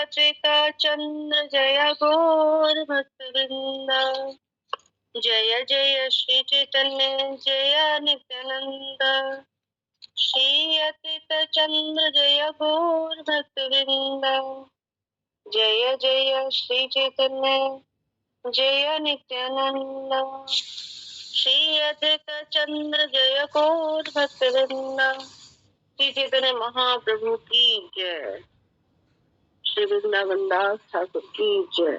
अच्युत चंद्र जय गौर भक्तवृंद। जय जय श्री चैतन्य जय नित्यानंद। श्री अच्युत चंद्र जय गौर भक्तवृंद। जय जय श्री चैतन्य जय नित्यानंद। श्री अच्युत चंद्र जय गौर भक्तवृंद। श्री चैतन्य महाप्रभु की जय। श्री वृंदावन दास ठाकुर की जय।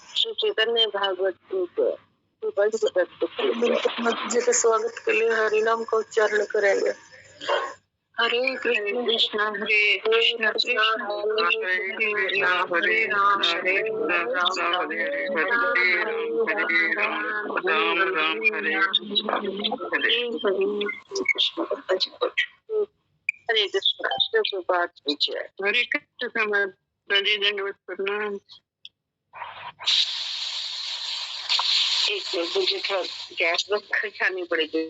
श्री चैतन्य भागवत की जय। जी का स्वागत के लिए हरि नाम का उच्चारण करेंगे। हरे कृष्ण हरे कृष्ण कृष्ण हरे राम हरे राम राम राम हरे हरे कृष्ण प्रभात की जय। हरे कृष्ण दंडवत प्रणाम। एक मिनट मुझे थोड़ा गैस बंद करके आनी पड़ेगी।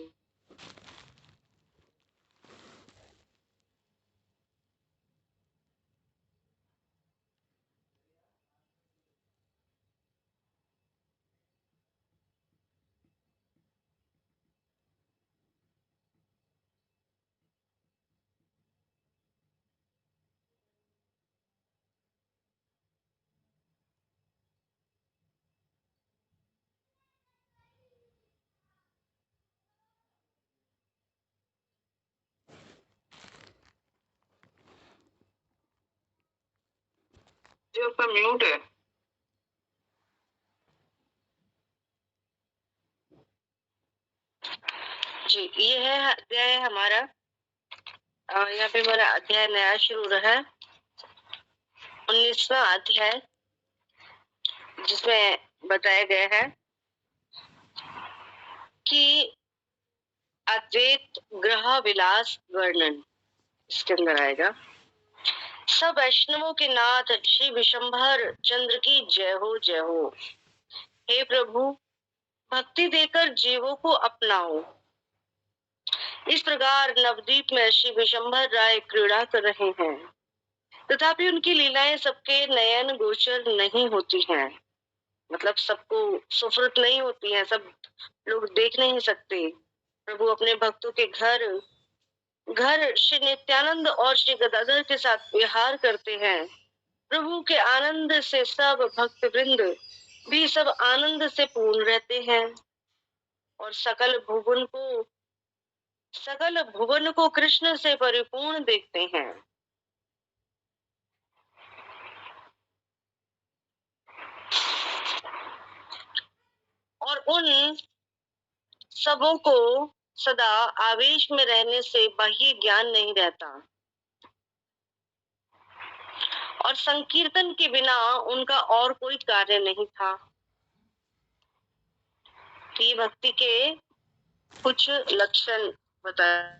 जो पर म्यूट है। जी ये है अध्याय हमारा। यहाँ पे हमारा अध्याय नया शुरू रहा है। 19वां अध्याय जिसमें बताया गया है कि अद्वैत ग्रह विलास वर्णन इसके अंदर आएगा। सब वैष्णवों के नाथ श्री विशंभर चंद्र की जय हो जय हो। हे प्रभु भक्ति देकर जीवों को अपनाओ। इस प्रकार नवदीप में श्री विशंभर राय क्रीड़ा कर रहे हैं, तथापि उनकी लीलाएं सबके नयन गोचर नहीं होती हैं। मतलब सबको सुफरत नहीं होती हैं, सब लोग देख नहीं सकते। प्रभु अपने भक्तों के घर श्री नित्यानंद और श्री गदाधर के साथ विहार करते हैं। प्रभु के आनंद से सब भक्त वृंद भी सब आनंद से पूर्ण रहते हैं और सकल भुवन को कृष्ण से परिपूर्ण देखते हैं। और उन सबों को सदा आवेश में रहने से बाह्य ज्ञान नहीं रहता और संकीर्तन के बिना उनका और कोई कार्य नहीं था। ये भक्ति के कुछ लक्षण बताए।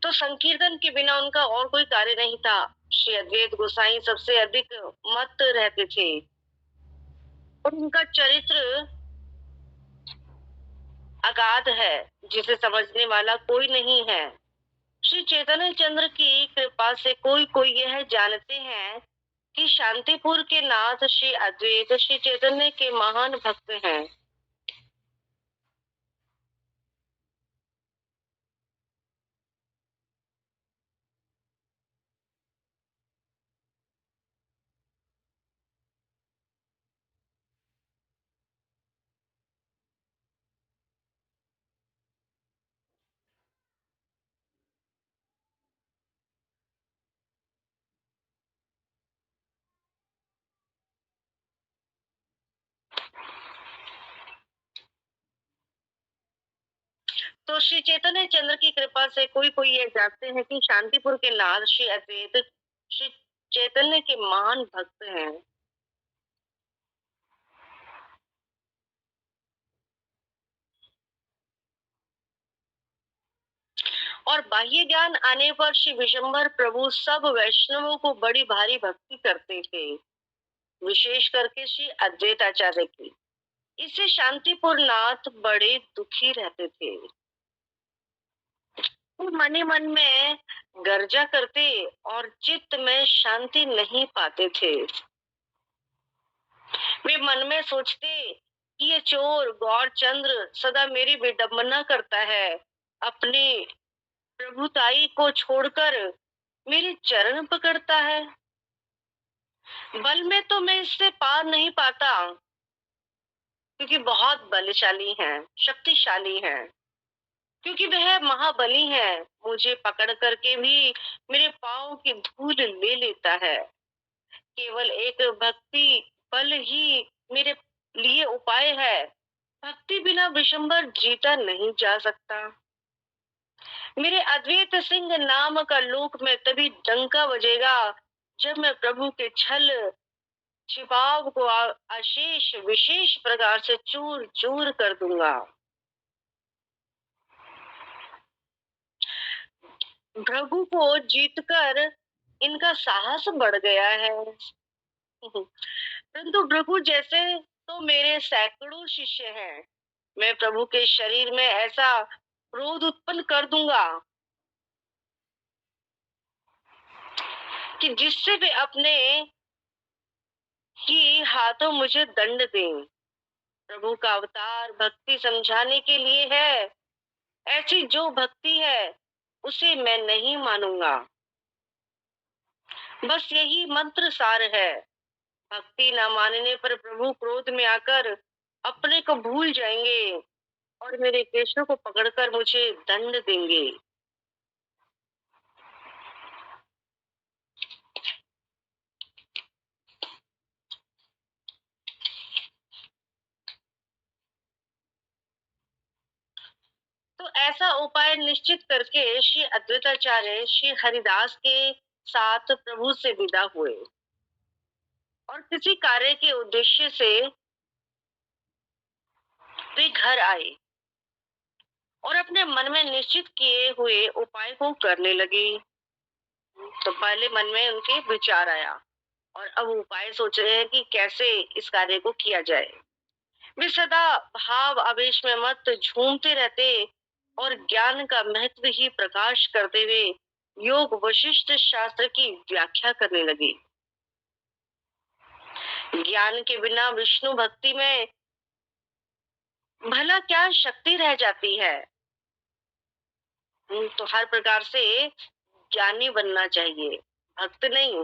तो संकीर्तन के बिना उनका और कोई कार्य नहीं था। श्री अद्वैत गोसाई सबसे अधिक मत रहते थे और उनका चरित्र अगाध है, जिसे समझने वाला कोई नहीं है। श्री चैतन्य चंद्र की कृपा से कोई कोई यह जानते हैं कि शांतिपुर के नाथ श्री अद्वैत श्री चैतन्य के महान भक्त हैं। तो श्री चैतन्य चंद्र की कृपा से कोई कोई ये जानते हैं कि शांतिपुर के नाथ श्री अद्वैत श्री चैतन्य के महान भक्त हैं। और बाह्य ज्ञान आने पर श्री विशंबर प्रभु सब वैष्णवों को बड़ी भारी भक्ति करते थे, विशेष करके श्री अद्वैताचार्य की। इससे शांतिपुर नाथ बड़े दुखी रहते थे। वो मन ही मन में गर्जा करते और चित्त में शांति नहीं पाते थे। वे मन में सोचते कि ये चोर गौरचंद्र सदा मेरी विडंबना करता है, अपनी प्रभुताई को छोड़कर मेरे चरण पकड़ता है। बल में तो मैं इससे पार नहीं पाता, क्योंकि बहुत बलशाली है, शक्तिशाली है, क्योंकि वह महाबली है। मुझे पकड़ करके भी मेरे पाँव की धूल ले लेता है। केवल एक भक्ति बल ही मेरे लिए उपाय है। भक्ति बिना विशंबर जीता नहीं जा सकता। मेरे अद्वैत सिंह नाम का लोक में तभी डंका बजेगा जब मैं प्रभु के छल छिपाव को अशेष विशेष प्रकार से चूर चूर कर दूंगा। प्रभु को जीतकर इनका साहस बढ़ गया है। परंतु प्रभु जैसे तो मेरे सैकड़ों शिष्य हैं। मैं प्रभु के शरीर में ऐसा क्रोध उत्पन्न कर दूंगा कि जिससे वे अपने ही हाथों मुझे दंड दें। प्रभु का अवतार भक्ति समझाने के लिए है। ऐसी जो भक्ति है उसे मैं नहीं मानूंगा। बस यही मंत्र सार है। भक्ति न मानने पर प्रभु क्रोध में आकर अपने को भूल जाएंगे और मेरे केशों को पकड़कर मुझे दंड देंगे। तो ऐसा उपाय निश्चित करके श्री अद्वैताचार्य श्री हरिदास के साथ प्रभु से विदा हुए और किसी कार्य के उद्देश्य से वे घर आए और अपने मन में निश्चित किए हुए उपाय को करने लगे। तो पहले मन में उनके विचार आया और अब उपाय सोच रहे हैं कि कैसे इस कार्य को किया जाए। वे सदा भाव आवेश में मत झूमते रहते और ज्ञान का महत्व ही प्रकाश करते हुए योग वशिष्ठ शास्त्र की व्याख्या करने लगे। ज्ञान के बिना विष्णु भक्ति में भला क्या शक्ति रह जाती है। तो हर प्रकार से ज्ञानी बनना चाहिए, भक्त नहीं।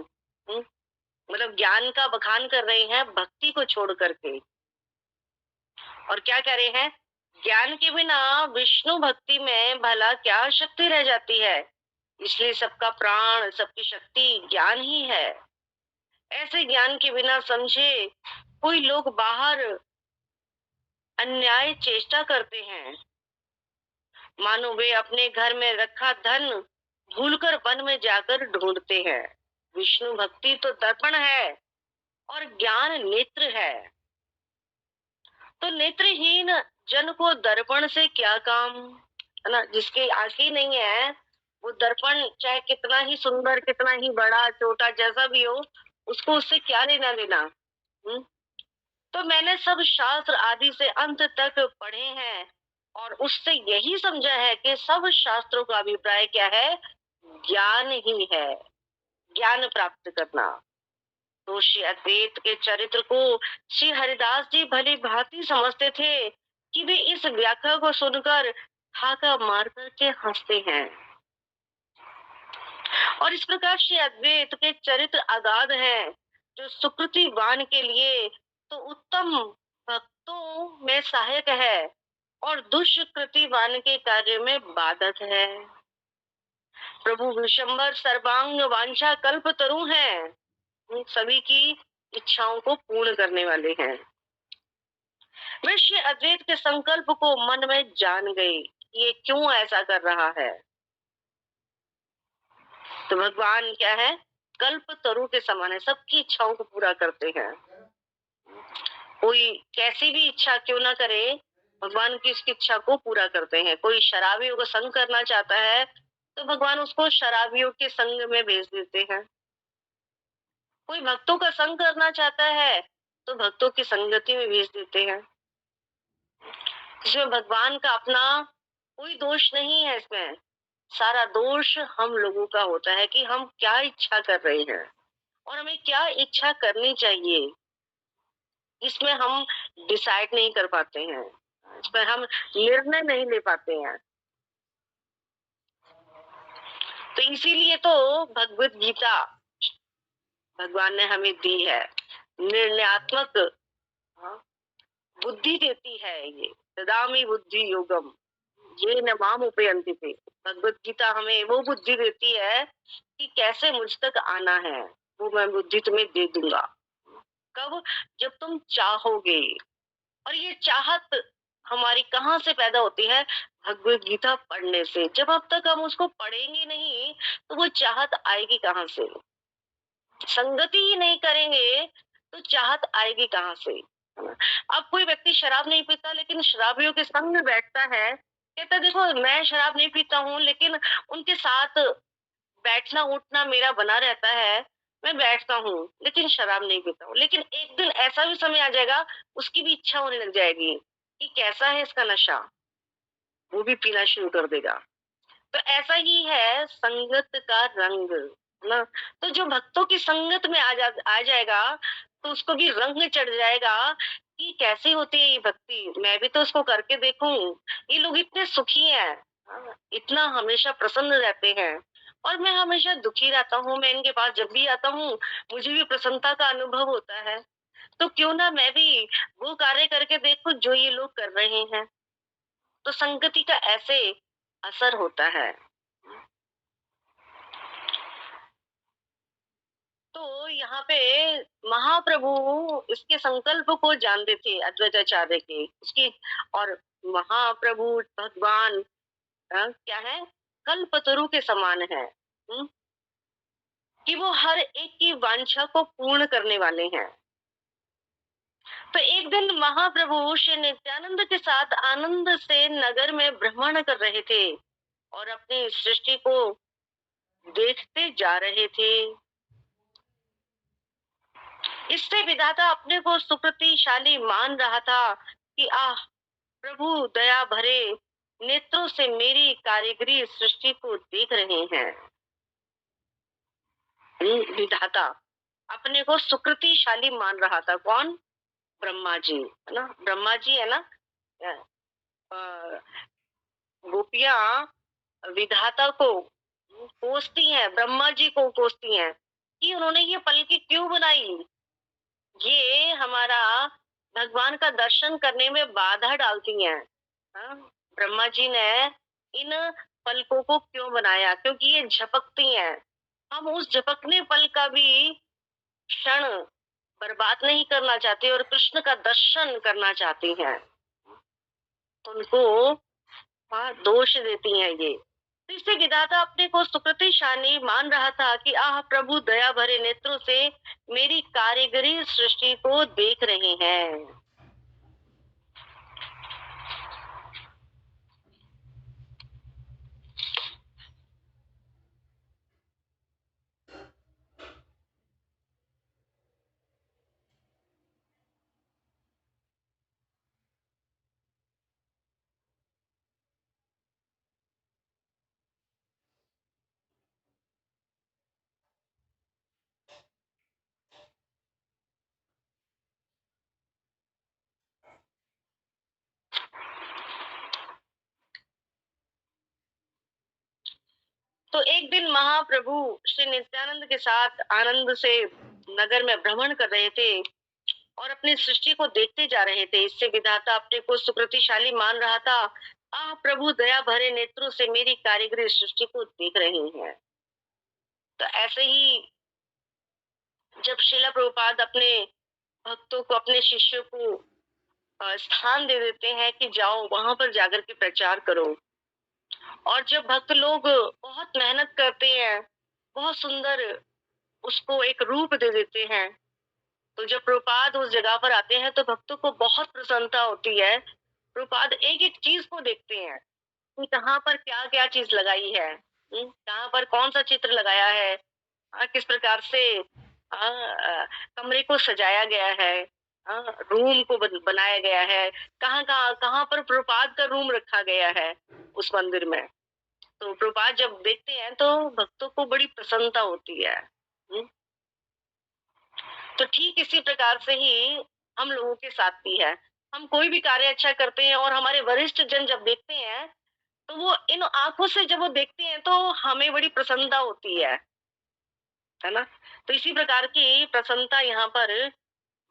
मतलब ज्ञान का बखान कर रहे हैं भक्ति को छोड़ करके। और क्या कह रहे हैं, ज्ञान के बिना विष्णु भक्ति में भला क्या शक्ति रह जाती है। इसलिए सबका प्राण सबकी शक्ति ज्ञान ही है। ऐसे ज्ञान के बिना समझे कोई लोग बाहर अन्याय चेष्टा करते हैं, मानो वे अपने घर में रखा धन भूलकर वन में जाकर ढूंढते हैं। विष्णु भक्ति तो दर्पण है और ज्ञान नेत्र है। तो नेत्रहीन जन को दर्पण से क्या काम, है ना। जिसकी आंखें नहीं है वो दर्पण चाहे कितना ही सुंदर, कितना ही बड़ा छोटा जैसा भी हो, उसको उससे क्या लेना देना। तो मैंने सब शास्त्र आदि से अंत तक पढ़े हैं और उससे यही समझा है कि सब शास्त्रों का अभिप्राय क्या है, ज्ञान ही है, ज्ञान प्राप्त करना। तो श्री अद्वैत के चरित्र को श्री हरिदास जी भली भांति समझते थे कि वे इस व्याख्या को सुनकर हाका मार करके हंसते हैं। और इस प्रकार श्री अद्वैत के चरित्र अगाध हैं, जो सुकृतिवान के लिए तो उत्तम भक्तों में सहायक है और दुष्कृतिवान के कार्य में बाधक है। प्रभु विशंबर सर्वांग वांछा कल्प तरु हैं, सभी की इच्छाओं को पूर्ण करने वाले हैं। वे श्री अद्वैत के संकल्प को मन में जान गए ये क्यों ऐसा कर रहा है। तो भगवान क्या है, कल्प तरु के समान है, सबकी इच्छाओं को पूरा करते हैं। कोई कैसी भी इच्छा क्यों ना करे, भगवान की उसकी इच्छा को पूरा करते हैं। कोई शराबियों को संग करना चाहता है तो भगवान उसको शराबियों के संग में भेज देते हैं। कोई भक्तों का संग करना चाहता है तो भक्तों की संगति में भेज देते हैं। इसमें भगवान का अपना कोई दोष नहीं है। इसमें सारा दोष हम लोगों का होता है कि हम क्या इच्छा कर रहे हैं और हमें क्या इच्छा करनी चाहिए, इसमें हम डिसाइड नहीं कर पाते हैं, इस पर हम निर्णय नहीं ले पाते हैं। तो इसीलिए तो भगवत गीता भगवान ने हमें दी है, निर्णयात्मक बुद्धि देती है। ये ददामि बुद्धि योगम ये न माम उपयंति थे। भगवत गीता हमें वो बुद्धि देती है कि कैसे मुझ तक आना है, वो मैं बुद्धि तुम्हें दे दूंगा। कब? जब तुम चाहोगे। और ये चाहत हमारी कहाँ से पैदा होती है? भगवत गीता पढ़ने से। जब अब तक हम उसको पढ़ेंगे नहीं तो वो चाहत आएगी कहाँ से? संगति ही नहीं करेंगे तो चाहत आएगी कहाँ से? है ना? अब कोई व्यक्ति शराब नहीं पीता लेकिन शराबियों के संग में बैठता है, कहता है देखो मैं शराब नहीं पीता हूँ लेकिन उनके साथ बैठना उठना मेरा बना रहता है, मैं बैठता हूँ लेकिन शराब नहीं पीता हूँ। लेकिन एक दिन ऐसा भी समय आ जाएगा, उसकी भी इच्छा होने लग जाएगी कि कैसा है इसका नशा, वो भी पीना शुरू कर देगा। तो ऐसा ही है संगत का रंग, है ना? तो जो भक्तों की संगत में आ जाएगा तो उसको भी रंग चढ़ जाएगा कि कैसी होती है ये भक्ति, मैं भी तो उसको करके देखूं। ये लोग इतने सुखी हैं, हाँ, इतना हमेशा प्रसन्न रहते हैं और मैं हमेशा दुखी रहता हूँ। मैं इनके पास जब भी आता हूँ मुझे भी प्रसन्नता का अनुभव होता है, तो क्यों ना मैं भी वो कार्य करके देखूं जो ये लोग कर रहे हैं। तो संगति का ऐसे असर होता है। तो यहाँ पे महाप्रभु इसके संकल्प को जानते थे अद्वैताचार्य के, उसकी। और महाप्रभु भगवान क्या है, कल्पतरु के समान है, कि वो हर एक की वांछा को पूर्ण करने वाले हैं। तो एक दिन महाप्रभु श्री नित्यानंद के साथ आनंद से नगर में भ्रमण कर रहे थे और अपनी सृष्टि को देखते जा रहे थे। इससे विधाता अपने को सुकृतिशाली मान रहा था कि आह, प्रभु दया भरे नेत्रों से मेरी कारीगरी सृष्टि को देख रहे हैं। विधाता अपने को सुकृतिशाली मान रहा था। कौन? ब्रह्मा जी, है ना? ब्रह्मा जी है ना, गोपियां विधाता को कोसती हैं, ब्रह्मा जी को कोसती हैं कि उन्होंने ये पलकी क्यों बनाई, ये हमारा भगवान का दर्शन करने में बाधा डालती हैं। हाँ? ब्रह्मा जी ने इन पलकों को क्यों बनाया? क्योंकि ये झपकती हैं। हम उस झपकने पल का भी क्षण बर्बाद नहीं करना चाहते और कृष्ण का दर्शन करना चाहती हैं, तो उनको दोष देती हैं ये। तो इससे विधाता अपने को सुकृतिशाली मान रहा था कि आह, प्रभु दया भरे नेत्रों से मेरी कारीगरी सृष्टि को देख रहे हैं। तो एक दिन महाप्रभु श्री नित्यानंद के साथ आनंद से नगर में भ्रमण कर रहे थे और अपनी सृष्टि को देखते जा रहे थे। इससे विधाता अपने को सुकृतिशाली मान रहा था। आह, प्रभु दया भरे नेत्रों से मेरी कारीगरी सृष्टि को देख रहे हैं। तो ऐसे ही जब श्रीला प्रभुपाद अपने भक्तों को, अपने शिष्यों को स्थान दे देते हैं कि जाओ वहां पर जाकर के प्रचार करो, और जब भक्त लोग बहुत मेहनत करते हैं, बहुत सुंदर उसको एक रूप दे देते हैं, तो जब प्रभुपाद उस जगह पर आते हैं तो भक्तों को बहुत प्रसन्नता होती है। प्रभुपाद एक-एक चीज को देखते हैं कि कहाँ पर क्या-क्या चीज लगाई है, कहाँ पर कौन-सा चित्र लगाया है, किस प्रकार से कमरे को सजाया गया है, रूम को बनाया गया है, कहाँ-कहाँ कहाँ पर प्रभुपाद का रूम रखा गया है उस मंदिर में। तो प्रभुपाद जब देखते हैं तो भक्तों को बड़ी प्रसन्नता होती है। तो ठीक इसी प्रकार से ही हम लोगों के साथ भी है। हम कोई भी कार्य अच्छा करते हैं और हमारे वरिष्ठ जन जब देखते हैं तो वो इन आंखों से जब वो देखते हैं तो हमें बड़ी प्रसन्नता होती है ना? तो इसी प्रकार की प्रसन्नता यहाँ पर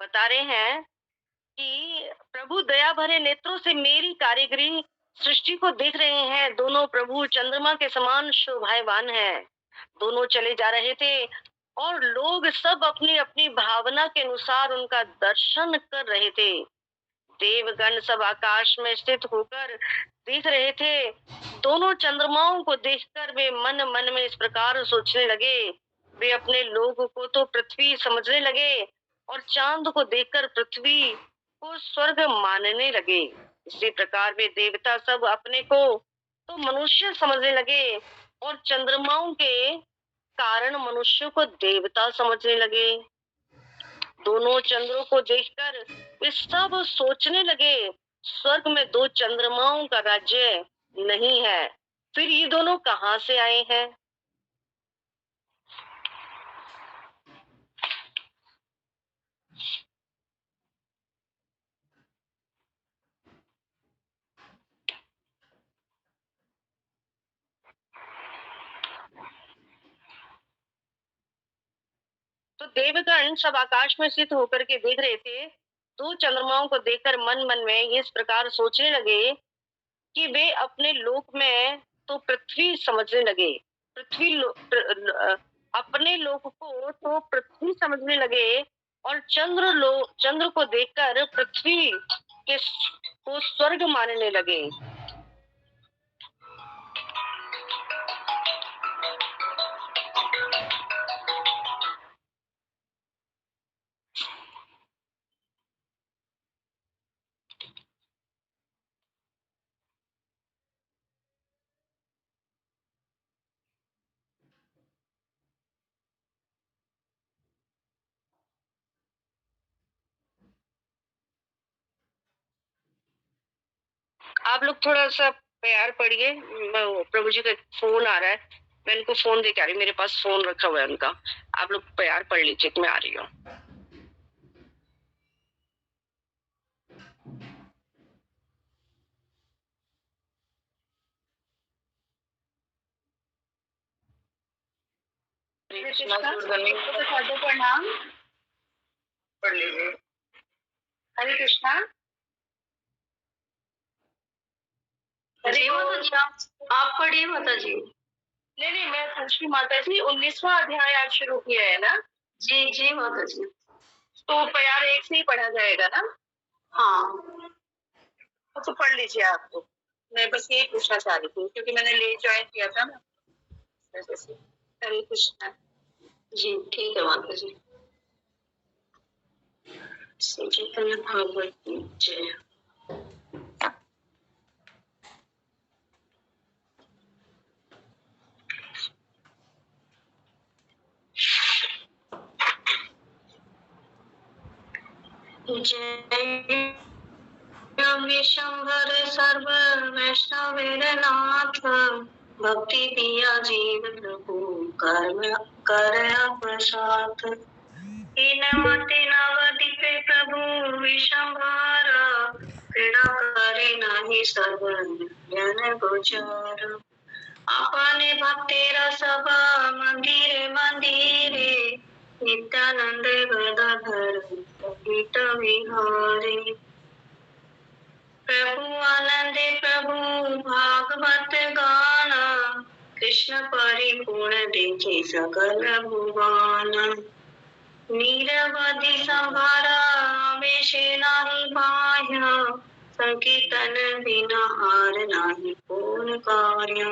बता रहे हैं कि प्रभु दया भरे नेत्रों से मेरी कारीगरी सृष्टि को देख रहे हैं। दोनों प्रभु चंद्रमा के समान शोभायमान हैं। दोनों चले जा रहे थे और लोग सब अपनी अपनी भावना के अनुसार उनका दर्शन कर रहे थे। देवगण सब आकाश में स्थित होकर देख रहे थे। दोनों चंद्रमाओं को देखकर वे मन मन में इस प्रकार सोचने लगे, वे अपने लोग को तो पृथ्वी समझने लगे और चांद को देखकर पृथ्वी को स्वर्ग मानने लगे। इसी प्रकार वे देवता सब अपने को तो मनुष्य समझने लगे और चंद्रमाओं के कारण मनुष्य को देवता समझने लगे। दोनों चंद्रों को देखकर वे सब सोचने लगे, स्वर्ग में दो चंद्रमाओं का राज्य नहीं है, फिर ये दोनों कहाँ से आए हैं? तो देवगण सब आकाश में स्थित होकर के देख रहे थे। दो चंद्रमाओं को देखकर मन मन में ये इस प्रकार सोचने लगे कि वे अपने लोक में तो पृथ्वी समझने लगे, अपने लोक को तो पृथ्वी समझने लगे और चंद्र को देखकर पृथ्वी के को स्वर्ग मानने लगे। आप लोग थोड़ा सा प्यार पढ़िए, प्रभु जी का फोन आ रहा है, मैं इनको फोन दे के आ रही हूँ, मेरे पास फोन रखा हुआ है उनका। आप लोग प्यार पढ़ लीजिए, मैं आ रही हूँ। प्रणाम पढ़ लीजिए। हरे कृष्णा। जी माता जी, आप पढ़िए माता जी। नहीं, मैं पूछी माता जी, 19वां अध्याय आज शुरू किया है ना? जी जी माता जी। तो प्यार एक से ही पढ़ा जाएगा ना? हाँ, तो पढ़ लीजिए आप तो। मैं बस यही पूछना चाह रही थी क्योंकि मैंने लेट ज्वाइन किया था ना। हरे कृष्णा। जी ठीक है माता जी। श्री चैतन्य भागवत की जय। जय विशंभर सर्व वैष्णव नाथ, भक्ति दिया जीव प्रभु कर प्रसाद। हीनमति नवदीप प्रभु विशंभर, क्रीड़ा करे नाही सर्व जन गोचर। अपने भक्ति रसभ मंदिरे मंदिरे, नित्यानंद गदाधर गीत विहारे। प्रभु आनंद प्रभु भागवत गान, कृष्ण परिपूर्ण देखे सकल भुवन। निरवधि संभार वेश नाही बाह्य, संकीर्तन बिना हार नाही पूर्ण कार्य।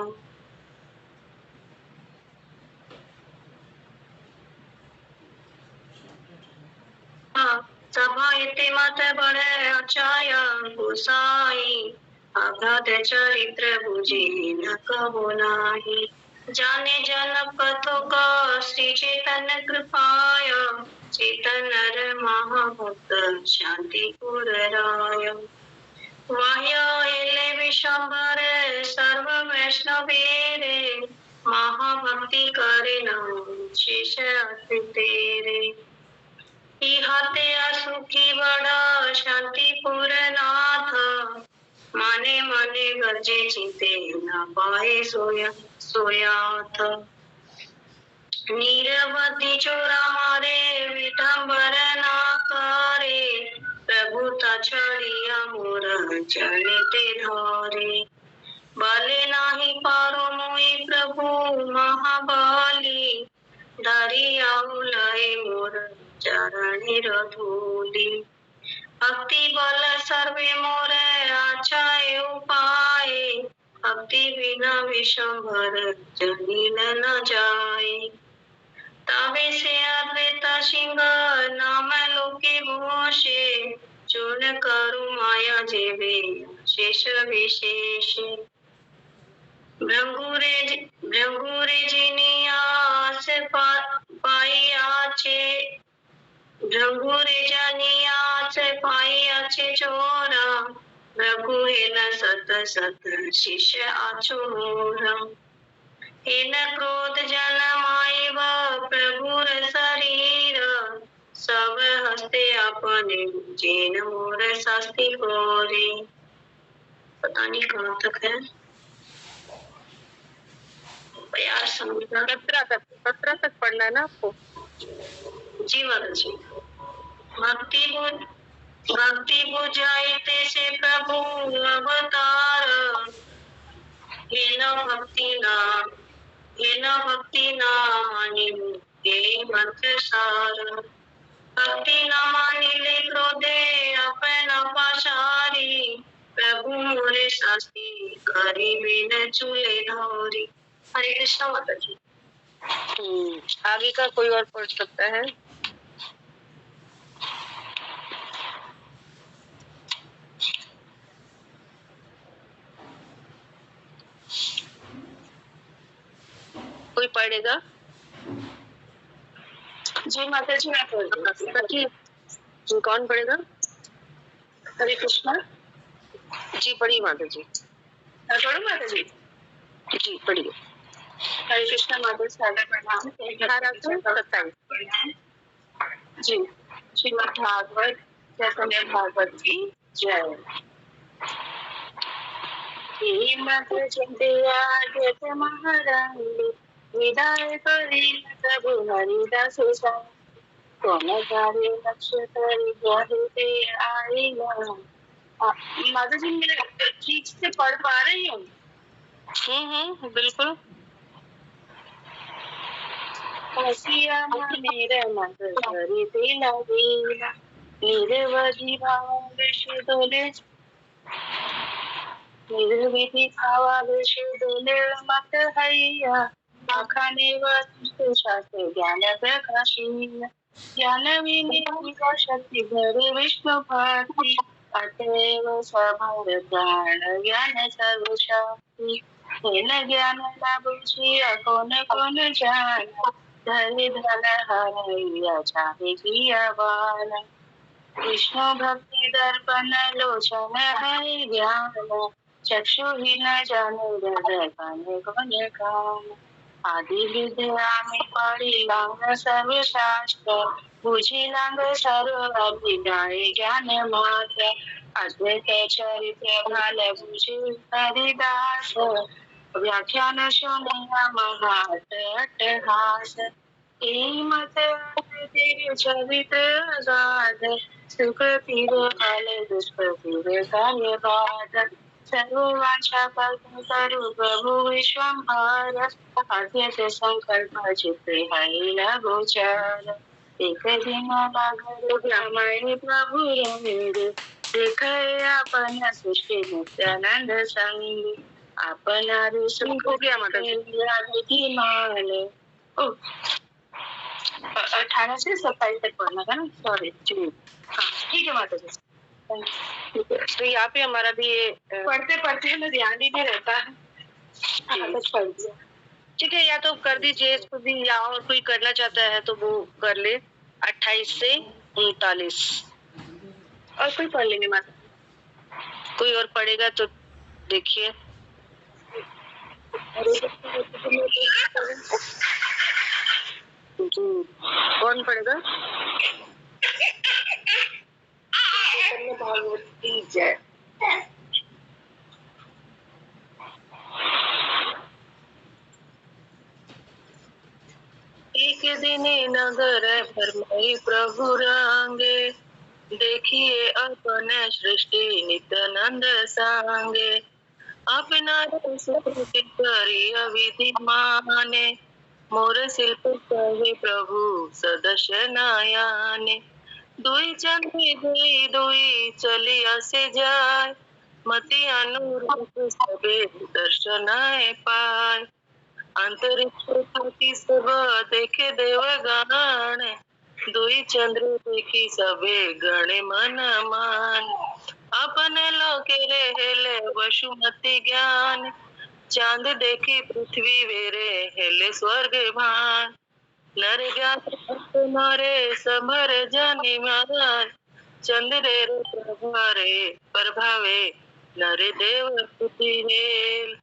सभा येते मत बड़े अचाया गोसाई, अगाध चरित्र बुझे न कहो नाही। जाने जन कथो का श्री चैतन्य कृपाय, चेतन नर महाभक्त शांति पुर राय। वाह्य एले विशंबर सर्व वैष्णवेरे, महाभक्ति करे न शेष अति तेरे। इहाते असुखी बड़ा शांतिपुर नाथ, माने माने गरजे चिते न पाए सोयाथ। निरवधि चोरा मारे विठंबर ना करे, प्रभु छड़िया मोर चरणते धरे। बाले नाही पारो मोई प्रभु महाबाली, धरी आऊ लय मोर चरणिर धूली। भक्ति बल सर्वे मोर आचाए उपाय, भक्ति बिना विशंभर जनिन न जाए। तवे से अद्वैत सिंह नाम लोके घोषे, चूर्ण करु माया जेवे शेष विशेष। भृंगुरे जिनी आस पाई आचे, भृंगुरे जानी आस पाई आचे चोरा, भृगु हेन सत सत शिष्य आचोरा। हेन क्रोध जन माय प्रभुर शरीर, सब हस्ते अपने जेन मोर शास्ति गोरे। पता नहीं कहाँ तक है, 17 तक पढ़ना है ना आपको? जी माता जी। भक्ति बुझाइते से प्रभु अवतार, हेन भक्ति ना मानी मुझे मंत्र सार। भक्ति न मानिले क्रोधे अपना पाशारी, प्रभु मोरे शास्ति करी बिन चूले धौरी। हरे कृष्णा माता जी। आगे का कोई और पढ़ सकता है? कोई पढ़ेगा? जी माता जी मैं पढ़ूंगी। कौन पढ़ेगा? हरे कृष्णा जी पढ़िए माता जी। मैं पढ़ूं माता जी? जी पढ़िए। हरे कृष्णा माता सागर प्रणाम। 1827 जी। श्रीमद् भागवत चैतन्य भागवत की जय। मत चिंतिया जत महारानी, विदाय करी प्रभु हरिदास सा। कौन कार्य लक्ष्य करी जाते आई ना। माता जी मेरे ठीक से पढ़ पा रही हूँ? बिल्कुल। हसिया मेरा मत करी तेला वेला, निर्वधि भाव विषु दोले, निर्विधि भावा विषु दोले मत हैया। आखाने वस्तु शास्त्र ज्ञान प्रकाशीन, ज्ञान विनिधि शक्ति धरे विष्णु भारती। अतएव सभर प्राण ज्ञान सर्व शक्ति, हेन ज्ञान लाभुछि कौन कौन जान। धरि धन हरैया चाहे किया बाल, विष्णु भक्ति दर्पण लोचन है ज्ञान। चक्षुहीन जाने हृदय काने कौन कान। आदि विद्या में पढ़ी लांग सर्व शास्त्र, बुझी लांग सर्व अभिप्राय ज्ञान मात्र। अद्वैत चरित्र भाल बुझी हरिदास, व्याख्यान सुनिया महात अट्टहास। मत तेरे चरित अगाध, सुख पीर फल दुष्प्रभु कार्य बाध। सर्ववांछा कल्प तरु प्रभु विश्वंभर, अद्वैत संकल्प चित्ते है गोचर। एक दिन लागल ब्रह्मणि प्रभु रंग, देखे अपन सृष्टि नित्यानंद संग अपन सुख क्या मतलब ओ 18 से 27 तक पढ़ना था ना, सॉरी। हाँ ठीक है माता जी। ठीक है, तो यहाँ पे हमारा भी ये पढ़ते पढ़ते ना ध्यान ही नहीं रहता है। पढ़ दिया। ठीक है, या तो कर दीजिए इसको भी, या और कोई करना चाहता है तो वो कर ले। 28 से 39 और कोई पढ़ लेंगे माता। कोई और पढ़ेगा तो देखिए। कौन पढ़ेगा? भागवती जय। एक दिन नगर भरमई प्रभु रंगे, देखिए अपने सृष्टि नित्यानंद सांगे। अपना सुकृति करी अविधि माने, मोर शिल्प कहे प्रभु सदस्य नयाने। दुई चंदी दुई दुई चली असे जाय, मति अनुरूप सबे दर्शन पाय। अंतरिक्ष थकी सब देखे देवगण, दुई चंद्र देखी सबे गणे मन मान। अपने लोके हेले वसुमति ज्ञान, चांद देखी पृथ्वी वेरे हेले स्वर्ग भान। नर ज्ञान तुम्हारे समर जानी मान, चंद्रे रे प्रभारे प्रभावे नर देव स्तुति हेल।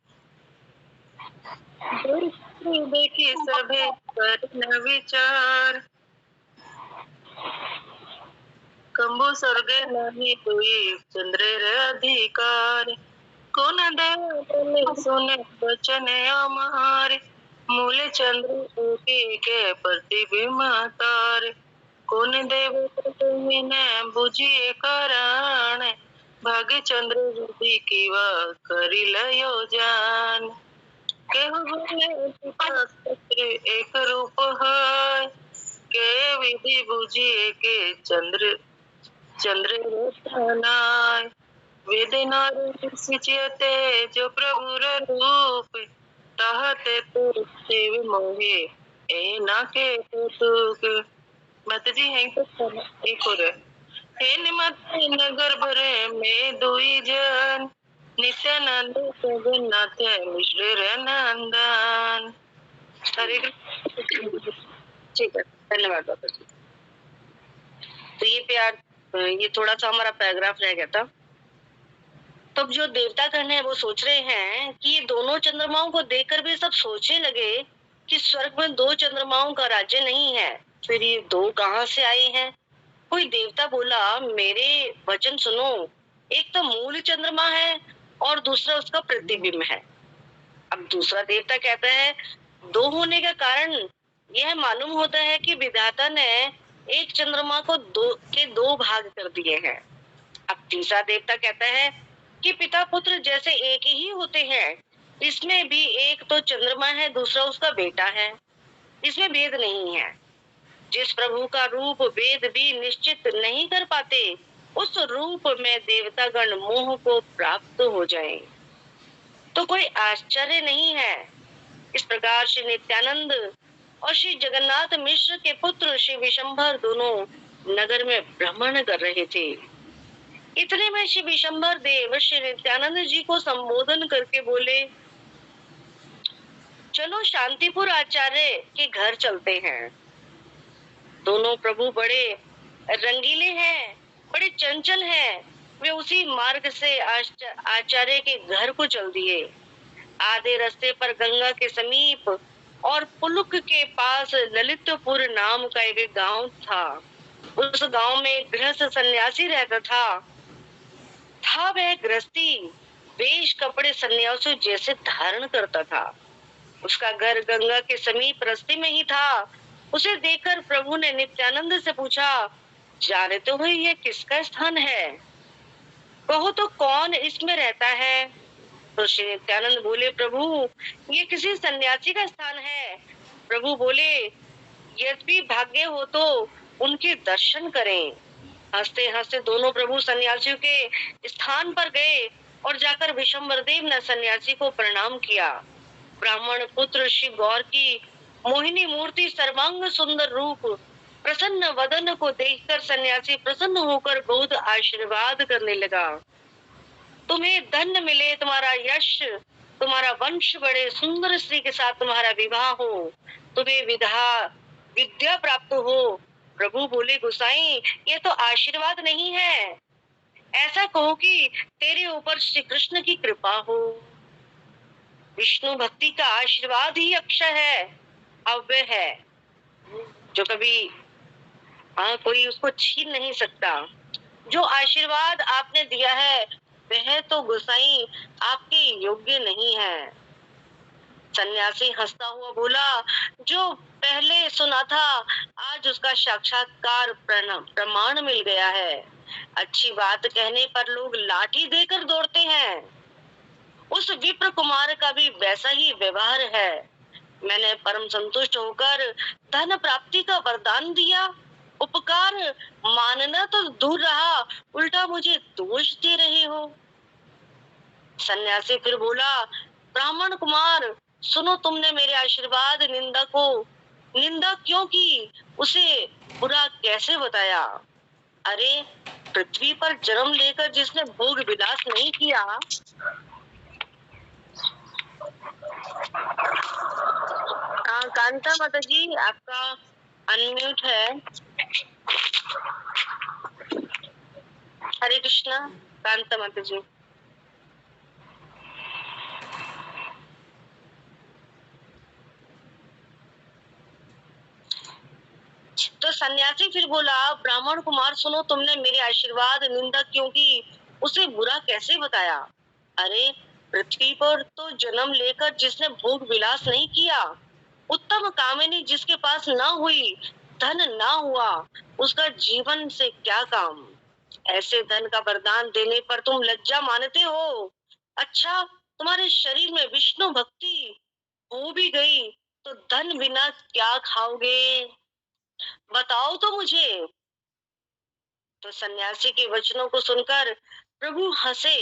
देखी सभे कर विचार, कंबु स्वर्गे नहीं हुई चंद्रे रे अधिकार। कौन देव सुने वचन हमारे, मूल चंद्र के प्रतिबिंब तारे। कौन देव ने बुझिए कारण, भाग्य चंद्र रुदि की वह करी लयो जान। केहु बोले एक रूप है, के विधि बुझिए के चंद्र चंद्र नाय। वेदनार सिचते जो प्रभुर रूप, ताहते तो शिव मोहे ए ना के तुक। माता जी हैं तो एक और हे निमत नगर भरे में दुई जन, नित्यानंद जगन्नाथ मिश्र रे नंदन। हरे कृष्ण। ठीक है, धन्यवाद बाबा जी। तो ये प्यार, ये थोड़ा सा हमारा पैराग्राफ रह गया था। तब जो देवता गण है वो सोच रहे हैं कि ये दोनों चंद्रमाओं को देखकर भी सब सोचने लगे कि स्वर्ग में दो चंद्रमाओं का राज्य नहीं है, फिर ये दो कहाँ से आए हैं। कोई देवता बोला, मेरे वचन सुनो, एक तो मूल चंद्रमा है और दूसरा उसका प्रतिबिंब है। अब दूसरा देवता कहता है, दो होने का कारण यह मालूम होता है कि विधाता ने एक चंद्रमा को दो भाग कर दिए हैं। अब तीसरा देवता कहता है कि पिता पुत्र जैसे एक ही होते हैं, इसमें भी एक तो चंद्रमा है, दूसरा उसका बेटा है, इसमें भेद नहीं है। जिस प्रभु का रूप वेद भी निश्चित नहीं कर पाते, उस रूप में देवतागण मोह को प्राप्त हो जाएं, तो कोई आश्चर्य नहीं है। इस प्रकार श्री नित्यानंद और श्री जगन्नाथ मिश्र के पुत्र श्री विशंभर दोनों नगर में भ्रमण कर रहे थे। इतने में श्री विशंभर देव श्री नित्यानंद जी को संबोधन करके बोले, चलो शांतिपुर आचार्य के घर चलते हैं। दोनों प्रभु बड़े रंगीले हैं, बड़े चंचल हैं। वे उसी मार्ग से आचार्य के घर को चल दिए। आधे रास्ते पर गंगा के समीप और पुलुक के पास ललितपुर नाम का एक गांव था। उस गांव में एक गृहस्थ सन्यासी रहता था वह गृहस्थी वेश कपड़े सन्यासी जैसे धारण करता था। उसका घर गंगा के समीप रास्ते में ही था। उसे देखकर प्रभु ने नित्यानंद से पूछा, जानते हो यह किसका स्थान है? कहो तो कौन इसमें रहता है? तो श्री नित्यानंद बोले, प्रभु ये किसी सन्यासी का स्थान है। प्रभु बोले, यदि भाग्य हो तो उनके दर्शन करें। हंसते हंसते दोनों प्रभु सन्यासियों के स्थान पर गए और जाकर विशंबर देव ने सन्यासी को प्रणाम किया। ब्राह्मण पुत्र श्री गौर की मोहिनी मूर्ति, सर्वांग सुंदर रूप, प्रसन्न वदन को देखकर सन्यासी प्रसन्न होकर बहुत आशीर्वाद करने लगा। तुम्हें धन मिले, तुम्हारा यश, तुम्हारा वंश बढ़े, सुंदर स्त्री के साथ तुम्हारा विवाह हो, तुम्हें विद्या प्राप्त हो। प्रभु बोले, गोसाई ये तो आशीर्वाद नहीं है, ऐसा कहो कि तेरे ऊपर श्री कृष्ण की कृपा हो। विष्णु भक्ति का आशीर्वाद ही अक्षय है, अव्यय है, जो कभी कोई उसको छीन नहीं सकता। जो आशीर्वाद आपने दिया है वह तो गोसाई आपके योग्य नहीं है। सन्यासी हंसता हुआ बोला, जो पहले सुना था आज उसका साक्षात्कार प्रमाण मिल गया है। अच्छी बात कहने पर लोग लाठी देकर दौड़ते हैं, उस विप्र कुमार का भी वैसा ही व्यवहार है। मैंने परम संतुष्ट होकर धन प्राप्ति का वरदान दिया, उपकार मानना तो दूर रहा, उल्टा मुझे दोष दे रहे हो। सन्यासी फिर बोला, ब्राह्मण कुमार सुनो, तुमने मेरे आशीर्वाद निंदा क्यों की, उसे बुरा कैसे बताया। अरे पृथ्वी पर जन्म लेकर जिसने भोग विलास नहीं किया, कांता माता जी आपका अनम्यूट है। हरे कृष्णा कांता माता जी। तो सन्यासी फिर बोला, ब्राह्मण कुमार सुनो, तुमने मेरे आशीर्वाद निंदा क्यों की, उसे बुरा कैसे बताया। अरे पृथ्वी पर तो जन्म लेकर जिसने भोग विलास नहीं किया, उत्तम कामिनी जिसके पास ना हुई, धन ना हुआ, उसका जीवन से क्या काम। ऐसे धन का वरदान देने पर तुम लज्जा मानते हो। अच्छा तुम्हारे शरीर में विष्णु भक्ति हो भी गई तो धन बिना क्या खाओगे, बताओ तो मुझे। तो सन्यासी के वचनों को सुनकर प्रभु हंसे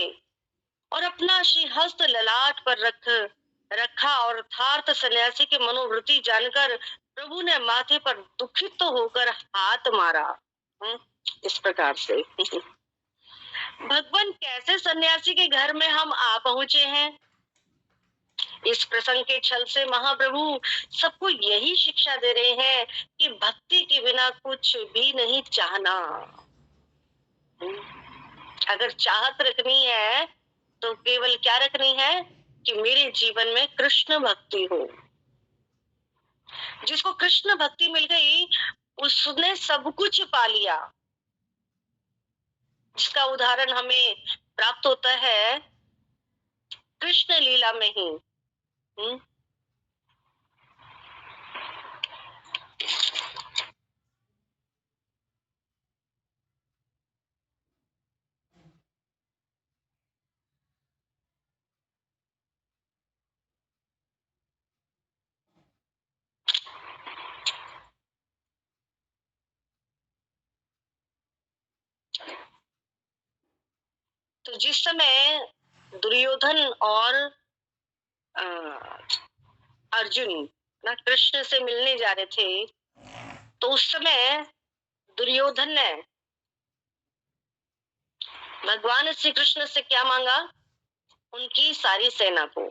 और अपना श्रीहस्त ललाट पर रखा और अर्थार्थ सन्यासी के मनोवृत्ति जानकर प्रभु ने माथे पर दुखित तो होकर हाथ मारा। इस प्रकार से भगवान कैसे सन्यासी के घर में हम आ पहुंचे हैं। इस प्रसंग के छल से महाप्रभु सबको यही शिक्षा दे रहे हैं कि भक्ति के बिना कुछ भी नहीं चाहना। अगर चाहत रखनी है तो केवल क्या रखनी है कि मेरे जीवन में कृष्ण भक्ति हो। जिसको कृष्ण भक्ति मिल गई उसने सब कुछ पा लिया। जिसका उदाहरण हमें प्राप्त होता है कृष्ण लीला में ही। तो जिस समय दुर्योधन और अर्जुन ना कृष्ण से मिलने जा रहे थे, तो उस समय दुर्योधन ने भगवान श्री कृष्ण से क्या मांगा, उनकी सारी सेना को।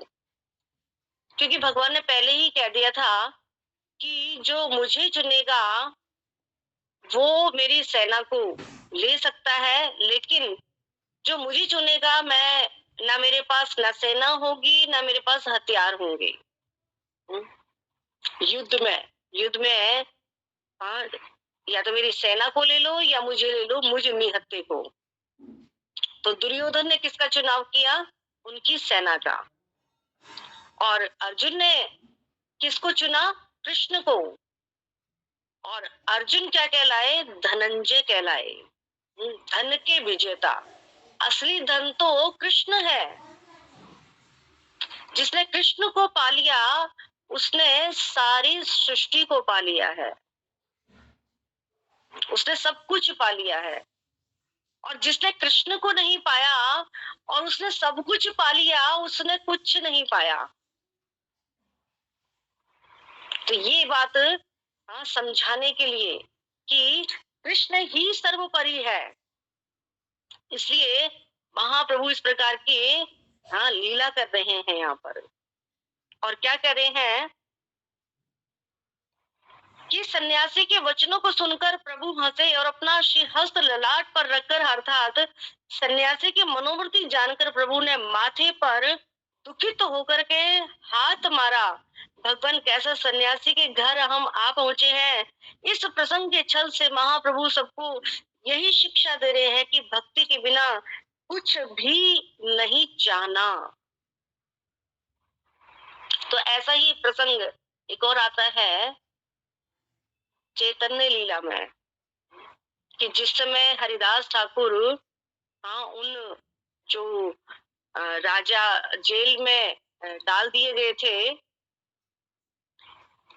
क्योंकि भगवान ने पहले ही कह दिया था कि जो मुझे चुनेगा वो मेरी सेना को ले सकता है, लेकिन जो मुझे चुनेगा मैं ना मेरे पास ना सेना होगी ना मेरे पास हथियार होंगे। युद्ध में या तो मेरी सेना को ले लो या मुझे ले लो, मुझे निहत्थे को। तो दुर्योधन ने किसका चुनाव किया, उनकी सेना का। और अर्जुन ने किसको चुना, कृष्ण को। और अर्जुन क्या कहलाए, धनंजय कहलाए, धन के विजेता। असली धन तो कृष्ण है। जिसने कृष्ण को पा लिया उसने सारी सृष्टि को पा लिया है, उसने सब कुछ पा लिया है। और जिसने कृष्ण को नहीं पाया और उसने सब कुछ पा लिया, उसने कुछ नहीं पाया। तो ये बात समझाने के लिए कि कृष्ण ही सर्वोपरि है, इसलिए महाप्रभु इस प्रकार की लीला कर रहे हैं यहाँ पर। और क्या कर रहे हैं कि सन्यासी के वचनों को सुनकर प्रभु हंसे और अपना हस्त ललाट पर रखकर, अर्थात सन्यासी की मनोवृत्ति जानकर प्रभु ने माथे पर दुखित होकर के हाथ मारा। भगवान, कैसा सन्यासी के घर हम आ पहुंचे हैं। इस प्रसंग के छल से महाप्रभु सबको यही शिक्षा दे रहे हैं कि भक्ति के बिना कुछ भी नहीं चाहना। तो ऐसा ही प्रसंग एक और आता है चैतन्य लीला में, कि जिस समय हरिदास ठाकुर उन जो राजा जेल में डाल दिए गए थे,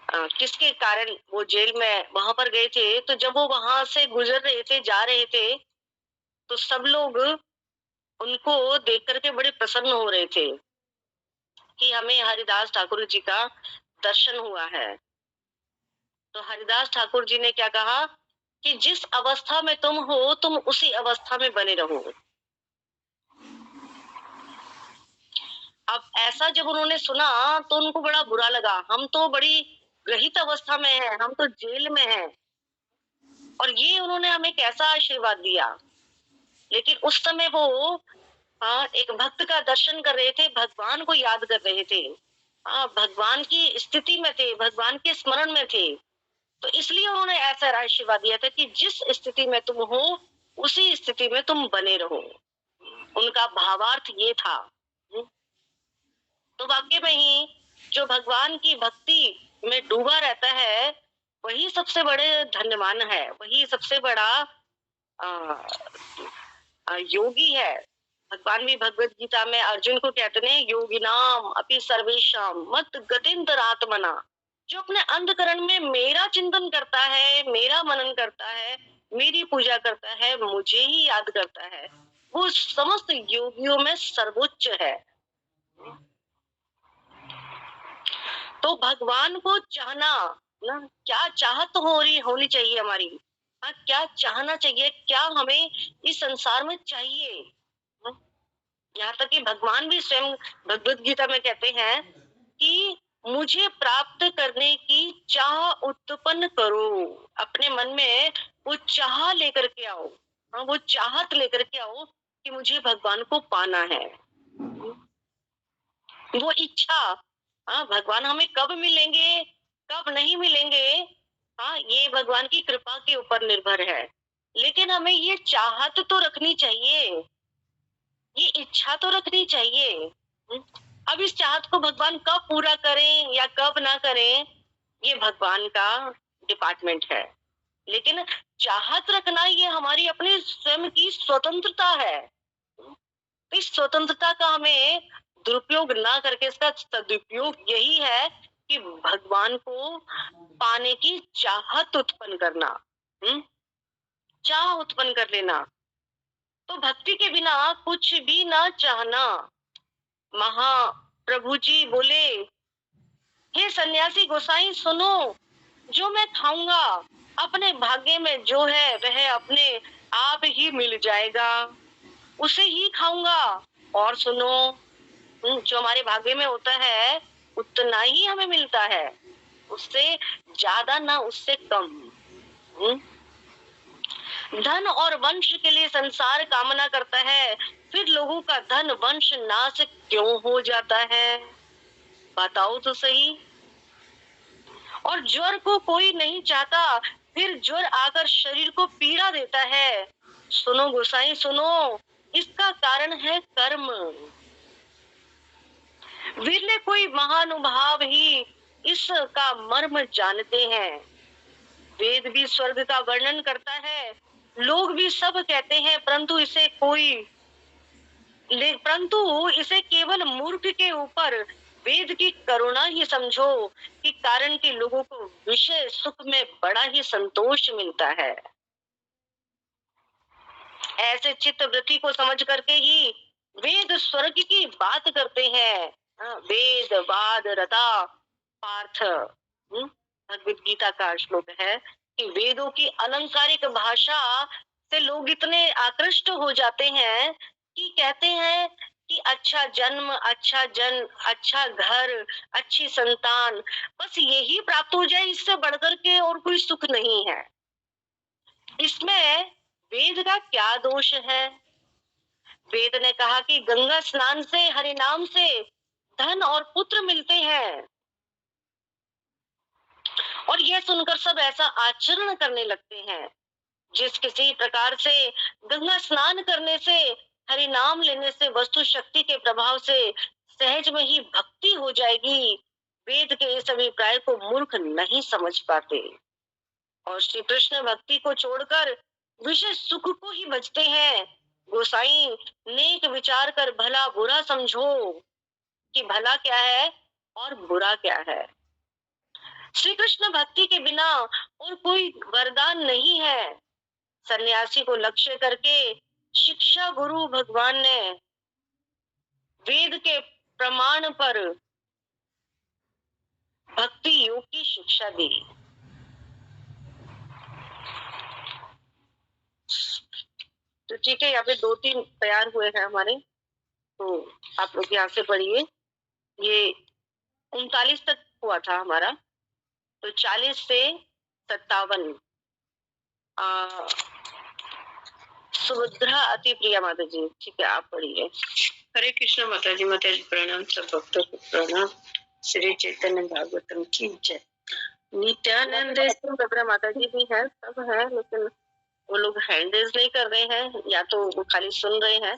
किसके कारण वो जेल में वहां पर गए थे, तो जब वो वहां से गुजर रहे थे, जा रहे थे, तो सब लोग उनको देख करके बड़े प्रसन्न हो रहे थे कि हमें हरिदास ठाकुर जी का दर्शन हुआ है। तो हरिदास ठाकुर जी ने क्या कहा कि जिस अवस्था में तुम हो, तुम उसी अवस्था में बने रहो। अब ऐसा जब उन्होंने सुना तो उनको बड़ा बुरा लगा। हम तो बड़ी ग्रहित अवस्था में हैं, हम तो जेल में हैं, और ये उन्होंने हमें कैसा आशीर्वाद दिया। लेकिन उस समय वो एक भक्त का दर्शन कर रहे थे, भगवान को याद कर रहे थे, भगवान की स्थिति में थे, भगवान के स्मरण में थे। तो इसलिए उन्होंने ऐसा आशीर्वाद दिया था कि जिस स्थिति में तुम हो, उसी स्थिति में तुम बने रहो। उनका भावार्थ ये था। तो वाक्य में ही जो भगवान की भक्ति में डूबा रहता है, वही सबसे बड़े धन्यवान है, वही सबसे बड़ा योगी है। भगवान भी भगवत गीता में अर्जुन को कहते हैं, योगिनाम अपि सर्वेशम मत गतिंतरात्मना। जो अपने अंतकरण में मेरा चिंतन करता है, मेरा मनन करता है, मेरी पूजा करता है, मुझे ही याद करता है, वो समस्त योगियों में सर्वोच्च है। तो भगवान को चाहना ना, क्या चाहत होनी चाहिए हमारी, क्या चाहना चाहिए, क्या हमें इस संसार में चाहिए। यहाँ तक कि भगवान भी स्वयं भगवत गीता में कहते हैं कि मुझे प्राप्त करने की चाह उत्पन्न करो। अपने मन में वो चाह लेकर के आओ, वो चाहत लेकर के आओ कि मुझे भगवान को पाना है। वो इच्छा, भगवान हमें कब मिलेंगे, कब नहीं मिलेंगे, ये भगवान की कृपा के ऊपर निर्भर है। लेकिन हमें ये चाहत तो रखनी चाहिए, ये इच्छा तो रखनी चाहिए। अब इस चाहत को भगवान कब पूरा करें या कब ना करें, ये भगवान का डिपार्टमेंट है। लेकिन चाहत रखना ये हमारी अपनी स्वयं की स्वतंत्रता है। इस स्वतंत्रता का हमें दुरुपयोग ना करके इसका सदुपयोग यही है कि भगवान को पाने की चाहत उत्पन्न करना, चाह उत्पन्न कर लेना। तो भक्ति के बिना कुछ भी ना चाहना। महाप्रभु जी बोले, हे सन्यासी गोसाई सुनो, जो मैं खाऊंगा अपने भाग्य में जो है वह अपने आप ही मिल जाएगा, उसे ही खाऊंगा। और सुनो, जो हमारे भाग्य में होता है उतना ही हमें मिलता है, उससे ज्यादा ना उससे कम। धन और वंश के लिए संसार कामना करता है, फिर लोगों का धन वंश नाश क्यों हो जाता है, बताओ तो सही। और ज्वर को कोई नहीं चाहता, फिर ज्वर आकर शरीर को पीड़ा देता है। सुनो गोसाई सुनो, इसका कारण है कर्म। विरले कोई महानुभाव ही इसका मर्म जानते हैं। वेद भी स्वर्ग का वर्णन करता है, लोग भी सब कहते हैं, परंतु इसे केवल मूर्ख के ऊपर वेद की करुणा ही समझो कि कारण कि लोगों को विषय सुख में बड़ा ही संतोष मिलता है। ऐसे चित्त वृत्ति को समझ करके ही वेद स्वर्ग की बात करते हैं। वेद वाद रता पार्थ, भगवत गीता का श्लोक है कि वेदों की अलंकारिक भाषा से लोग इतने आकृष्ट हो जाते हैं कि कहते हैं कि अच्छा जन्म, अच्छा जन, अच्छा घर, अच्छी संतान, बस यही प्राप्त हो जाए, इससे बढ़कर के और कोई सुख नहीं है। इसमें वेद का क्या दोष है? वेद ने कहा कि गंगा स्नान से, हरि नाम से धन और पुत्र मिलते हैं, और यह सुनकर सब ऐसा आचरण करने लगते हैं। जिस किसी प्रकार से गंगा स्नान करने से, हरि नाम लेने से, वस्तु शक्ति के प्रभाव से सहज में ही भक्ति हो जाएगी, वेद के इस अभिप्राय को मूर्ख नहीं समझ पाते और श्री कृष्ण भक्ति को छोड़कर विषय सुख को ही बचते हैं। गोसाई, नेक विचार कर भला बुरा समझो कि भला क्या है और बुरा क्या है। श्री कृष्ण भक्ति के बिना और कोई वरदान नहीं है। सन्यासी को लक्ष्य करके शिक्षा गुरु भगवान ने वेद के प्रमाण पर भक्ति योग की शिक्षा दी। तो ठीक है, यहाँ पे 2-3 तैयार हुए हैं हमारे, तो आप लोग यहाँ से पढ़िए। ये 39 तक हुआ था हमारा, तो 40 से 57 सुभद्रा अति प्रिया माता जी, ठीक है, आप पढ़िए। हरे कृष्ण माता जी। माता जी प्रणाम, सब भक्तों को प्रणाम। श्री चैतन्य भागवतम की जय। नित्यानंद सुभद्रा माता जी भी है, सब है, लेकिन वो लोग हैंड रेज नहीं कर रहे हैं, या तो वो खाली सुन रहे हैं।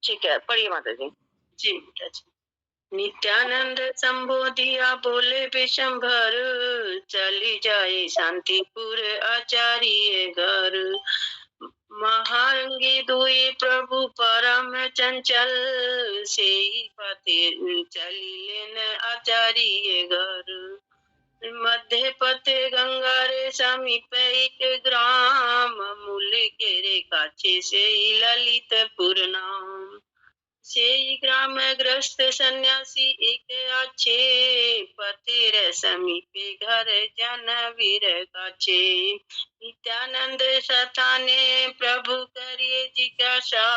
ठीक है, पढ़िए माता जी। जी माता जी। नित्यानंद संबोधिया बोले विशंभर, चली जाए शांतिपुर आचार्य घर। महारंगी दुई प्रभु परम चंचल, से पते चली लेन आचार्य घर। मध्य पथे गंगा रे समीप एक ग्राम, मूल के रे काछे से ललितपुर नाम। से ग्राम ग्रस्त सन्यासी एक अच्छे, पतिर समीपे घर जन वीर काछे। नित्यानंद सताने प्रभु करिए जिज्ञासा,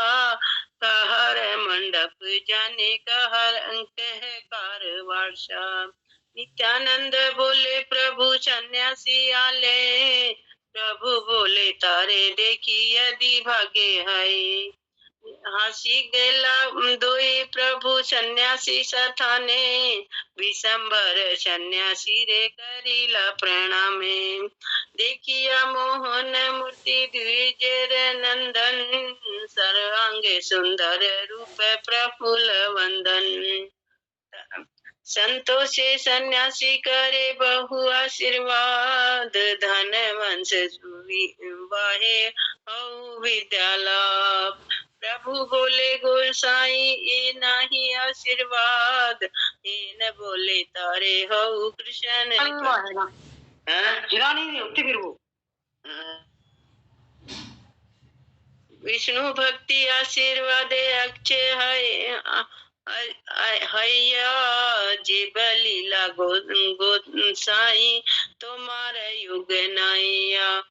कहर मंडप जाने कहर अंक है कार वर्षा। नित्यानंद बोले प्रभु सन्यासी आले, प्रभु बोले तारे देखी यदि भागे है। हसी गेला दोई प्रभु सन्यासी सथाने, विशंभर सन्यासी रे करीला प्रणामे। देखिया मोहन मूर्ति द्विजेर नंदन, सर्वांगे सुंदर रूप प्रफुल्ल वंदन। संतोषे सन्यासी करे बहु आशीर्वाद, धन वंश वाहे औ विद्यालाभ। प्रभु बोले गोसाई ये नाही आशीर्वाद, ये न बोले तारे हो कृष्ण। नहीं होती फिर वो विष्णु भक्ति आशीर्वाद अक्षय है हैया, जीव लीला गोसाई तुम्हारा युग नैया।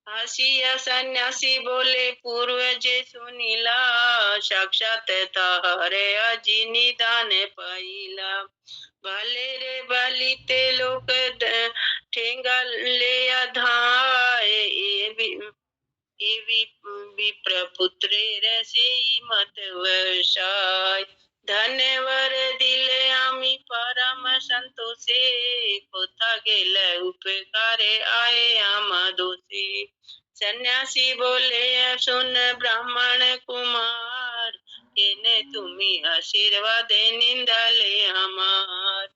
हसिया सन्यासी बोले पूर्व जे सुनीला, साक्षात तारे अजी निदान पाइला। भले रे बलि ते लोक ठेंगा ले अधाए, विप्र पुत्रे रसे मत वशाय। धन्यवर दिले आमी परम संतोषे, कोथा गेल उपकारे आए आमा दोषे। सन्यासी बोले सुन ब्राह्मण कुमार, केने तुम्ही आशीर्वाद निंदाले हमार।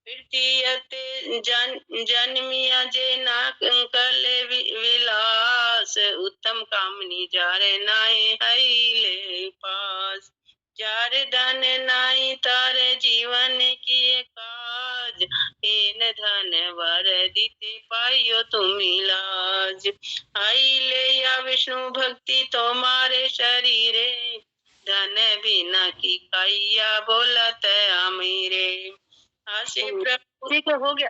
तृतीयते जन्मिया जे ना कले विलास, उत्तम कामनी जारे नाई हईले पास। जार धन नाई तारे जीवन किए काज, हेन धन्यवाद दीते पाइयो तुम इलाज। आई ले या विष्णु भक्ति तुम्हारे शरीरे, धन बिना की कैया बोलत अमीरे। आसे प्रभु। ठीक है, हो गया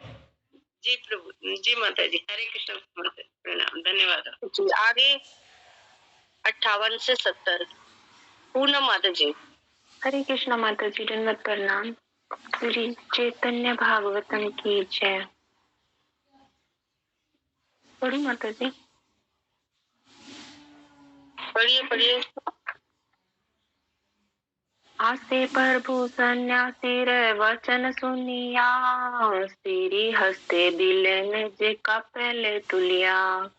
जी प्रभु, जी माता जी, हरे कृष्ण माता जी, प्रणाम, धन्यवाद। जी। आगे 58 से 70 पूनम माता जी। हरे कृष्णा माता जी, दंडवत प्रणाम। श्री चैतन्य भागवतम की जय। पढ़ू माता जी? पढ़िए पढ़िए। आसे प्रभु सन्यासी रे वचन सुनिया, सिरी हस्ते दिल में जे का पहले तुलिया।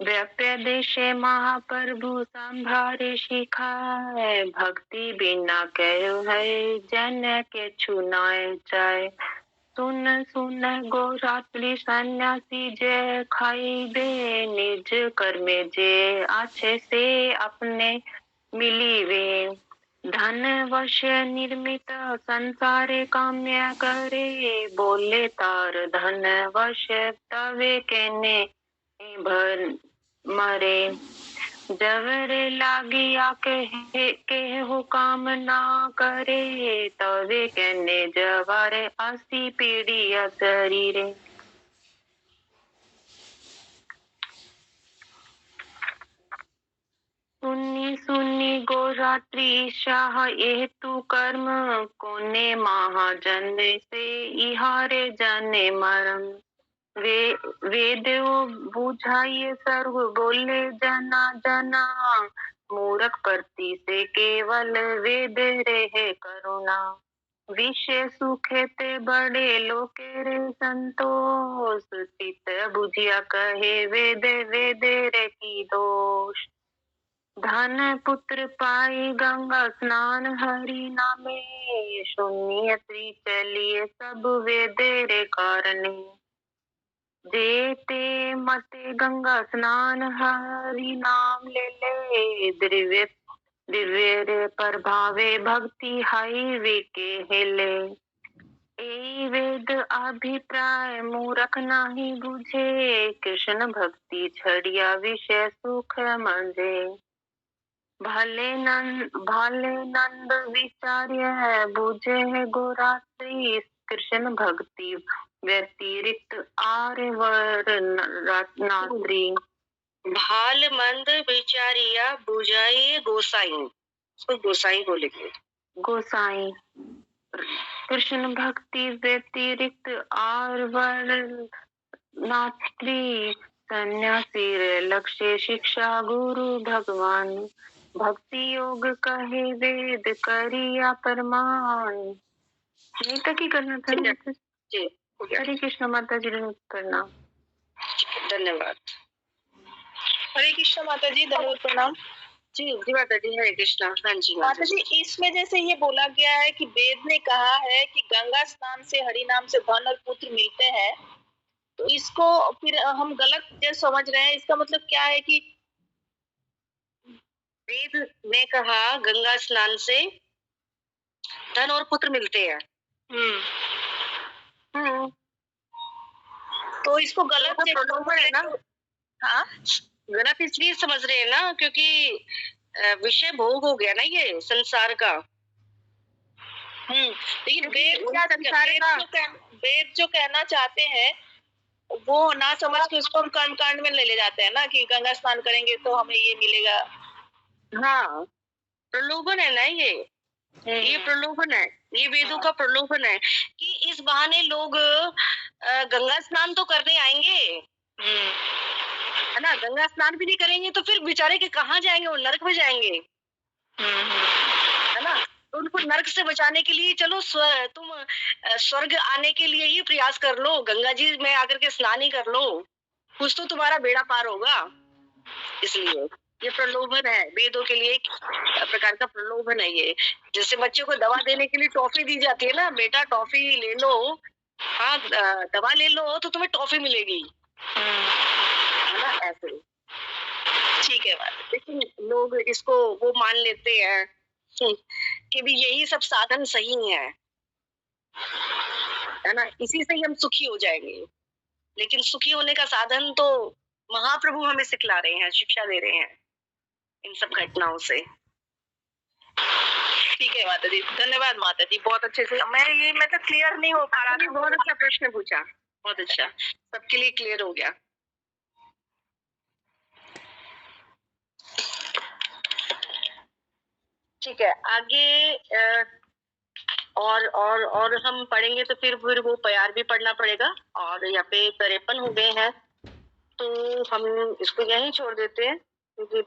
व्याप्य देशे महाप्रभु संभारे शिखाए, भक्ति बिना कहो है जन के छुनाए जाए। सुन सुन गोरात्रि सन्यासी जे खाइबे, निज कर्मे जे आछे से अपने मिलीवे। धन वश निर्मित संसारे काम्य करे, बोले तार धन वश तवे केने भर मरे। जवरे लागिया केहु काम ना करे, तवे कहने जवारे आसी पीड़िया शरीरे। सुनी सुनी गोरात्रि शाह ये तू कर्म, कोने महाजन से इहारे जाने मरम। वेद बुझाइए सर्व बोले जना जना, मूर्ख प्रति से केवल वेद रहे करुणा। विषय सुखे ते बड़े लोके रे संतोष, चित बुझिया कहे वेद वेद रे की दोष। धन पुत्र पाई गंगा स्नान हरि नामे, सुनिय श्री चलिए सब वेद रे कारणे। जेते मते गंगा स्नान हरि नाम ले ले, दिव्य दिव्य रे प्रभावे भक्ति हाई वे के हेले। ए वेद अभिप्राय मूरख नाही बुझे, कृष्ण भक्ति छड़िया विषय सुख मंजे। भले नंद विचार्य बुझे है गोरात्रि, कृष्ण भक्ति व्यतिरिक्त आर्य वर नात्री। भाल मंद विचारिया बुझाइए गोसाई, उसको गोसाई बोलेंगे। गोसाई कृष्ण भक्ति व्यतिरिक्त आर्य वर नात्री। सन्यासी रे लक्ष्य शिक्षा गुरु भगवान, भक्ति योग कहे वेद करिया परमान। नहीं तक ही करना था जी। हरे कृष्ण माता जी ने करना। धन्यवाद। हरे कृष्ण माता जी, धन्यवाद प्रणाम। जी जी माता जी, हरे कृष्णा। हाँ जी माता जी, इसमें जैसे ये बोला गया है कि वेद ने कहा है कि गंगा स्नान से हरि नाम से धन और पुत्र मिलते हैं, तो इसको फिर हम गलत जैसे समझ रहे हैं। इसका मतलब क्या है कि वेद ने कहा गंगा स्नान से धन और पुत्र मिलते हैं। तो इसको गलत प्रलोभन है ना। हाँ, गलत इसलिए समझ रहे हैं ना क्योंकि विषय भोग हो गया ना ये संसार का। लेकिन वेद जो कहना चाहते हैं वो ना समझ के उसको हम कर्म कांड में ले जाते हैं ना, कि गंगा स्नान करेंगे तो हमें ये मिलेगा। हाँ, प्रलोभन है ना ये प्रलोभन है, ये वेदों का प्रलोभन है कि इस बहाने लोग गंगा स्नान तो करने आएंगे, है ना। गंगा स्नान भी नहीं करेंगे तो फिर बेचारे के कहाँ जाएंगे, वो नरक में जाएंगे, है ना। तो उनको नरक से बचाने के लिए चलो तुम स्वर्ग आने के लिए ही प्रयास कर लो, गंगा जी में आकर के स्नान ही कर लो, कुछ तो तुम्हारा बेड़ा पार होगा। इसलिए ये प्रलोभन है, वेदों के लिए एक प्रकार का प्रलोभन है ये। जैसे बच्चों को दवा देने के लिए टॉफी दी जाती है ना, बेटा टॉफी ले लो, हाँ दवा ले लो तो तुम्हें टॉफी मिलेगी, है ना, ऐसे। ठीक है, लेकिन लोग इसको वो मान लेते हैं कि भी यही सब साधन सही है, है ना, इसी से ही हम सुखी हो जाएंगे। लेकिन सुखी होने का साधन तो महाप्रभु हमें सिखला रहे हैं, शिक्षा दे रहे हैं इन सब घटनाओं से। ठीक है माता जी, धन्यवाद माता जी, बहुत अच्छे से मैं ये मतलब क्लियर नहीं हो पा रहा आपने था। बहुत अच्छा प्रश्न पूछा, बहुत अच्छा, सबके लिए क्लियर हो गया। ठीक है, आगे और हम पढ़ेंगे तो फिर वो प्यार भी पढ़ना पड़ेगा। और यहाँ पे 53 हो गए हैं, तो हम इसको यहीं छोड़ देते हैं क्योंकि